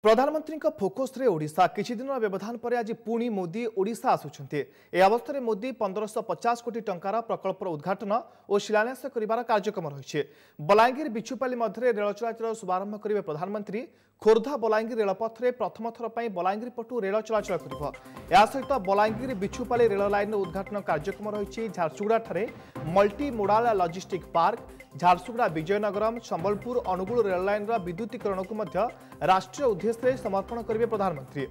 प्रधानमंत्री फोकस रे ओडिशा किछि दिन व्यवधान पर आज पुणी मोदी ओडिशा आसुछन्ते। ए अवस्था रे मोदी 1550 कोटी टंकार प्रकल्पर उद्घाटन और शिलान्यास करिवार कार्यक्रम रहिছে। बलांगीर बिछुपाली मध्य रेल चलाचल शुभारंभ करिवे प्रधानमंत्री। खोर्धा बलांगीर रेलपथ रे प्रथम थर पई बलांगीर पटु रेल चलाचल करिवो। या सहित बलांगीर बिछुपाली रेल लाइन उद्घाटन कार्यक्रम रहिছে। झारसुगुड़ा ठारे multi modal logistic park, Jharsuguda Vizianagaram Sambalpur Angul rail line विद्युतीकरण को मध्य राष्ट्रीय उद्देश्य समर्पण करेंगे प्रधानमंत्री।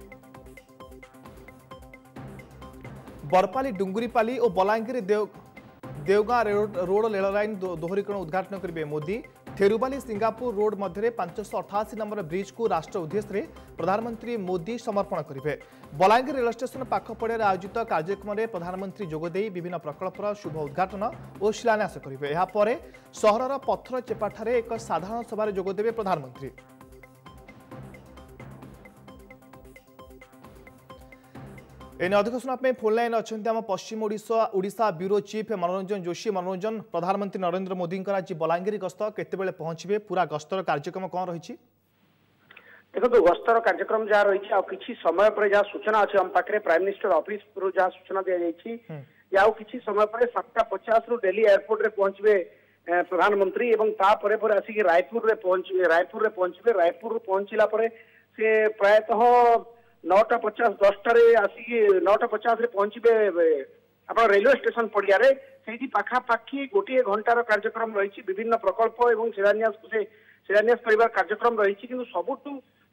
बरपाली डुंगुरीपाली और Balangir Deogaon road rail line दोहरीकरण उद्घाटन करेंगे मोदी। थेरुबाली सिंगापुर रोड मध्य 588 नंबर ब्रिज को राष्ट्र उद्देश्य प्रधानमंत्री मोदी समर्पण करेंगे। बलांगीर रेल स्टेशन पाखपड़े आयोजित कार्यक्रम में प्रधानमंत्री जोगदे विभिन्न प्रकल्पर शुभ उद्घाटन और शिलान्यास करेंगे। यापर सहरर पत्थर चेपाठार एक साधारण सभा जोगदेवे प्रधानमंत्री। एने अधिक सुना फोन लाइन अच्छा आम पश्चिम ओडिशा ब्यूरो चीफ मनोरंजन जोशी। मनोरंजन, प्रधानमंत्री नरेंद्र मोदी आज बलांगीर गस्त केतेबेले पहुंचे, पूरा गस्तर कार्यक्रम कौन रही? देखो गस्तर कार्यक्रम जहाँ रही कि समय पर जहाँ सूचना अच्छे आम पाखे प्राइम मिनिस्टर ऑफिस जहाँ सूचना दी जाए कि समय पर 7:50 रु दिल्ली एयरपोर्ट रे पहुंचे प्रधानमंत्री और आसिक रायपुर पहुंचे। रायपुर पहुंचला से प्रायतः 9:50 10 आसिक 9:50 पहुंचे आप रेलवे स्टेशन पड़िया से पाखापाखी गोटे घंटार कार्यक्रम रही। विभिन्न प्रकल्प और शिलान्यास कर कार्यक्रम रही। कि सबुठ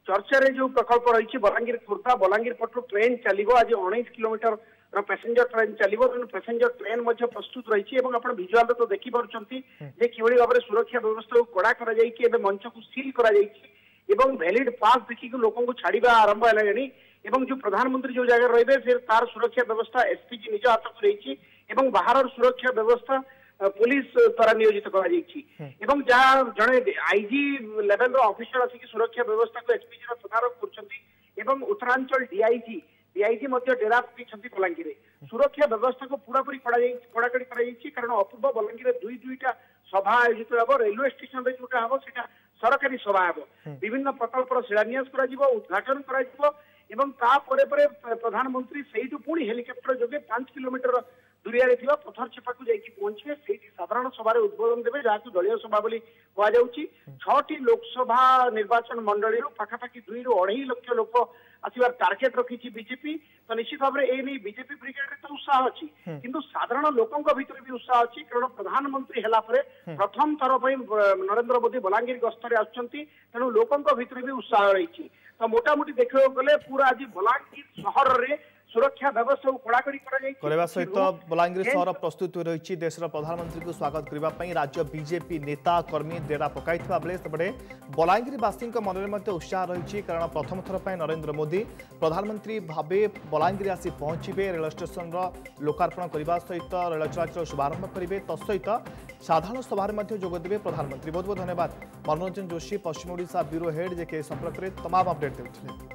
चर्चा जो प्रकल्प रही बलांगीर खोर्धा बलांगीर पटु ट्रेन चलो आज 19 किलोमीटर पैसेंजर ट्रेन चलो। पैसेंजर ट्रेन प्रस्तुत रही। भिजुआल तो देखिपुंट कि भाव में सुरक्षा व्यवस्था को कड़ा कर मंच को सील कर वैलिड पास देखिक लोक छाड़ा आरंभ है। जो प्रधानमंत्री जो जगह रही फिर तार सुरक्षा व्यवस्था एसपीजी निज हाथ को रही। बाहर सुरक्षा व्यवस्था पुलिस द्वारा नियोजित कर जहाँ जड़े आईजी लेवल ऑफिसर आसिक सुरक्षा व्यवस्था को एसपीजी तदारख कर उत्तरांचल डीआईजी डेरा पकड़ बलांगीर सुरक्षा व्यवस्था को पूरापूरी कड़ाकड़ी कारण अपूर्व बलांगीर दुईटा सभा आयोजित हो। रेलवे स्टेशन जोटा हम सरकारी सभा हम विभिन्न प्रकल्पर शिलान्यास उद्घाटन प्रधानमंत्री से पुणी हेलिकप्टर जोगे 5 किलोमीटर दूरिया पथर चेपा को पहुंचे। से साधारण सभा उद्बोधन देवे जहाँ दलीय सभा कहुच्छी। 6टी लोकसभा निर्वाचन मंडली पाखापाखि 2 ରୁ 2.5 लाख लोक आसबार टार्गेट रखी बीजेपी। तो निश्चित भाव में बीजेपी ब्रिगेड तो उत्साह अच्छी किंतु साधारण लोकों भीतर भी उत्साह अच्छी कारण प्रधानमंत्री है प्रथम थर नरेंद्र मोदी बलांगीर गस्तर आसु लोकों भीतर भी उत्साह रही। तो मोटामोटी देखा गले पूरा आज बलांगीर सहर में सुरक्षा व्यवस्था को कड़ाकड़ी करने सहित बलांगीर सहर प्रस्तुत रही। देशर प्रधानमंत्री को स्वागत करने राज्य बीजेपी नेता कर्मी डेरा पकाई बेले सेपटे बलांगीरवासी मन में उत्साह रही। कारण प्रथम थर पर नरेंद्र मोदी प्रधानमंत्री भावे बलांगीर आसी पहुंचे। रेल स्टेशन लोकार्पण करने सहित रेल चलाचल शुभारंभ करेंगे। तसहित साधारण सभा जोगदेवे प्रधानमंत्री। बहुत बहुत धन्यवाद मनोरंजन जोशी, पश्चिम ओडिशा ब्यूरो हेड, जे संपर्क में तमाम अपडेट देते।